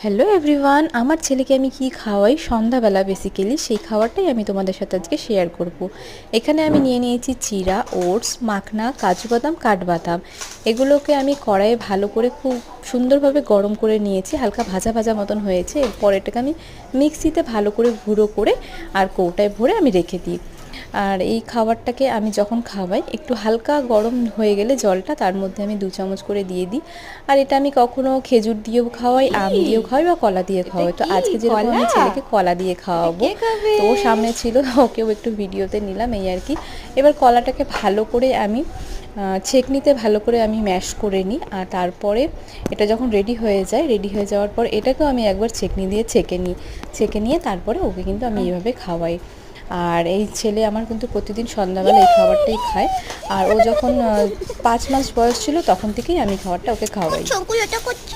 Hello everyone, আমার ছেলেকে আমি কি খাওয়াই সন্ধ্যাবেলা বেসিক্যালি সেই খাবারটাই আমি তোমাদের সাথে আজকে শেয়ার করব। এখানে আমি নিয়ে নিয়েছি চিড়া, ওটস, মাখনা, কাজু বাদাম, কাঠবাদাম। এগুলোকে আমি কড়াইয়ে ভালো করে খুব সুন্দরভাবে গরম করে নিয়েছি, হালকা ভাজা ভাজা মতন হয়েছে। এরপর এটাকে আমি মিক্সিতে ভালো করে গুঁড়ো করে আর কৌটায় ভরে আমি রেখে দিই। আর এই খাবারটাকে আমি যখন খাওয়াই একটু হালকা গরম হয়ে গেলে জলটা তার মধ্যে আমি 2 চামচ করে দিয়ে দিই। আর এটা আমি কখনো খেজুর দিয়েও খাওয়াই, আম দিয়েও খাওয়াই বা কলা দিয়ে এটা খাওয়াই। তো কি আজকে যেরকম কলা? আমি ছেলেকে কলা দিয়ে এটা খাওয়াবো, কে খাবে? তো ও সামনে ছিল, ওকেও একটু ভিডিওতে নিলাম এই আর কি। এবার কলাটাকে ভালো করে আমি ছেঁকনিতে ভালো করে আমি ম্যাশ করে নিই। আর তারপরে এটা যখন রেডি হয়ে যায়, রেডি হয়ে যাওয়ার পর এটাকেও আমি একবার ছেঁকনি দিয়ে ছেঁকে নিই। ছেঁকে নিয়ে তারপরে ওকে কিন্তু আমি এইভাবে খাওয়াই। আর এই ছেলে আমার কিন্তু প্রতিদিন সন্ধ্যাবেলা এই খাবারটাই খায়। আর ও যখন 5 মাস বয়স ছিল তখন থেকেই আমি খাবারটা ওকে খাওয়াই। চোখগুলো করছি।